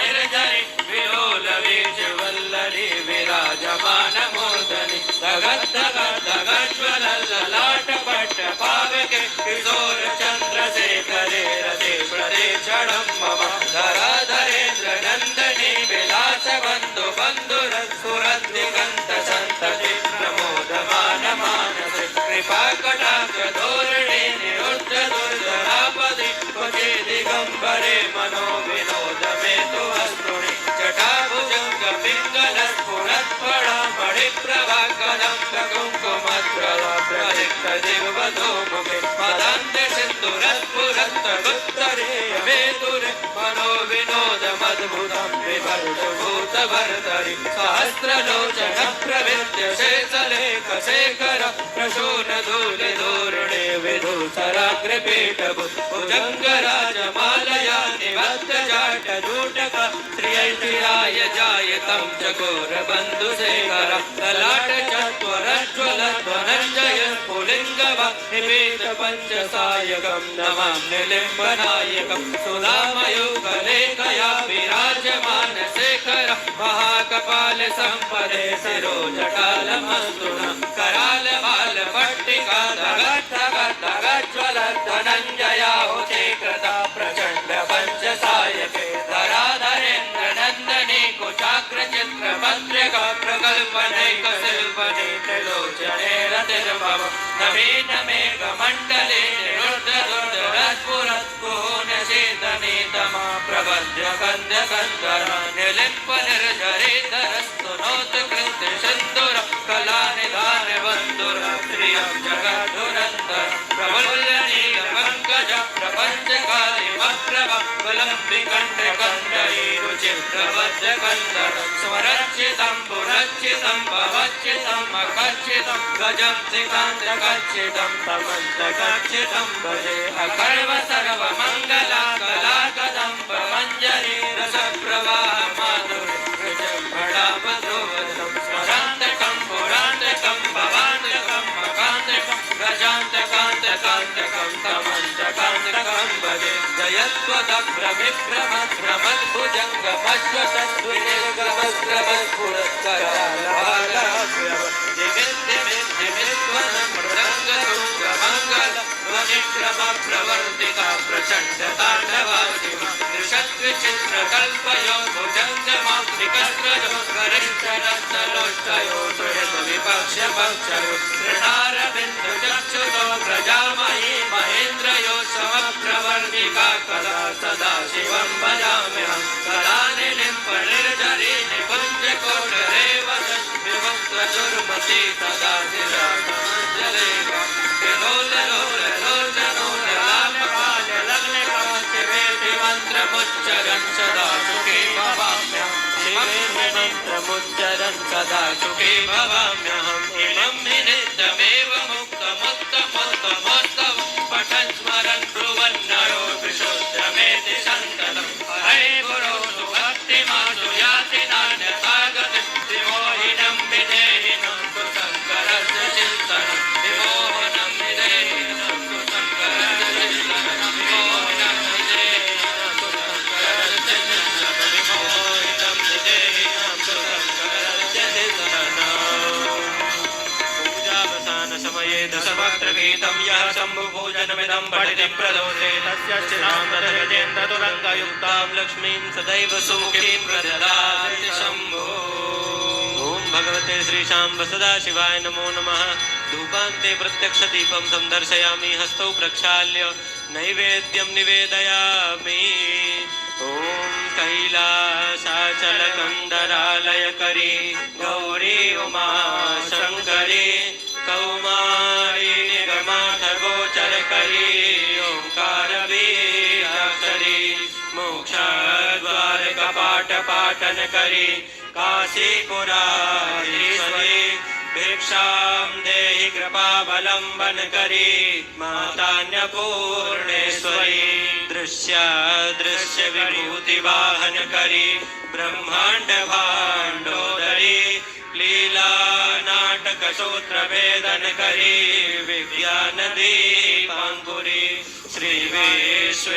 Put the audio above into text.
निर्जरी विलोल वीचवल्लरी विराजमान मूर्धनि धगत् धगत् धगज्ज्वल ललाट पट्ट पावके किशोर चंद्रशेखरे रते प्रदेशणं मम धराधरेन्द्र नंदनी विलास बंधु बंधुर सुरदिगंत संतति प्रमोदमान मानसे कृपा कटाक्ष धोरणे निरुद्ध दुर्धरापदि क्वचे दिगंबरे मनो विनोद मे तु अस्तुनि जटाभुजंग पिंगल स्फुरत्फणा मणिप्रभा कदम्ब कुंकुमद्रवा प्रलिप्त दिग्वधो मुखे मदान्त सिन्दूरस्फुरत्तगुत्तरे वेदुरे मनो विनोद मद्भुतं विभर्तभूत भर्तरि सहस्रलोचन प्रविद्य शेषलेख शेखर प्रशून धूलि धूर्णे विधूसराग्रपीठ भुजङ्गराजमालया निबद्ध जाट जूटक श्रियैतिराय जायतं चकोर बन्धुशेखर ललाट चत्वरज्ज्वल ध्वनञ्जय स्फुलिङ्गव निवेद पञ्चसायकं नमामि लिम्बनायकं सुधामयुगलेखया विराजमान शेखर महाकपाल सम्पदे शिरोजटालमस्तुना कराल बाल पट्टिका धगत् धगत् धगज्ज्वल धनञ्जया हुते कृता प्रचण्ड पञ्चसायके धराधरेन्द्र नन्दनी कुचाग्र चित्र पत्रिका प्रकल्पनैक शिल्पने त्रिलोचने रतिर्भव नवीन मेघमण्डले निरुद्ध दुर्धरस्फुरत् कुहूनशीतने तमा प्रबध्य कन्द कन्दर निलिम्प निर्झरिधरस्तु नोत्कृत्य सिन्दूर कलानिधान बन्धुर प्रियं जगद्धुरन्धर प्रफुल्लनीलपङ्कज प्रपञ्चकालिमप्रभ बलम्बिकण्ठकन्दरी रुचिप्रबद्धकन्दर स्वरक्षितं पुरक्षितं भवक्षितं अकक्षितं गजं शिखान्तकक्षितं तमन्तकक्षितं भजे अकर्व सर्वमङ्गला कलाकदम्ब मञ्जरी रसप्रवाह माधुरी ऋजम्भडापध्रुवदं स्वरान्तकं पुरान्तकं भवान्तकं मकान्तकं गजान्तकान्तकान्तकं तमन्तकान्तकं भजे जयत्वदभ्रमिभ्रमद्भुजङ्गमश्वतद्विनिर्गमस्त्रमस्फुरत्करालभालाभ्यव दिमिद्दिमिद्दिमिद्वनमृदङ्गतुङ्गमङ्गलमणिक्रमप्रवर्तिका प्रचण्डताण्डवाशिव त्रिशत्विचित्रकल्पयो भुजङ्गमाप्तिकस्रजो गरिष्ठरत्नलोष्टयो सुहृद्विपक्षपक्षयो तृणारविन्दुचक्षुषो प्रजामही महेन्द्रयो समप्रवर्तिका कदा सदा शिवं भजाम्यहं कलानिलिम्प निर्झरी निकुञ्जकोटरेवत विमुक्तदुर्मती सदा शिराजलेखा मंत्रमुच्चरन् सदा सुखी भवाम्यहम् इमं नित्यमेव मुक्तमुत्तमोत्तमोत्तमं पठन् स्मरन् ब्रुवन्नरो विशुद्धमेति सन्ततं हरे गुरो सुभक्तिमासु याति नान्यथागतिं विमोहिनं विधेहिनं सुशङ्करस्य चिन्तनं विमोहनं विधेहिनं सुशङ्करस्य चिन्तनं विमोहनं विधेहिनं सुशङ्करस्य चिन्तनं विमोहिनं विधेहिनं सुशङ्करस्य चिन्तनं पूजावसान समये दशवक्त्रगीतं यः शम्भुपूजनमिदं पठिति प्रदोषे तस्य चिरां तदगजेन्द्रतुरङ्गयुक्तां लक्ष्मीं सदैव सुमुखीं प्रददाति शम्भो। ओम भगवते श्रीशाम्ब सदाशिवाय नमो नमः। धूपान्ते प्रत्यक्षदीपं संदर्शयामि हस्तौ प्रक्षाल्य नैवेद्यं निवेदयामि। ओम कैलासाचलकन्दरालयकरी गौरी उमा शङ्करी कौमारी निगमार्थगोचरकरी ओंकारबीजाक्षरी मोक्षद्वारकपाटपाटनकरी काशीपुराधीश्वरी भिक्षां देहि कृपावलम्बनकरी मातान्नपूर्णेश्वरी दृश्य विभूतिवाहनकरी ब्रह्मांड भाण्डोदरी लीला नाटक सूत्र वेदन करी विज्ञान दीपांकुरी श्री विश्व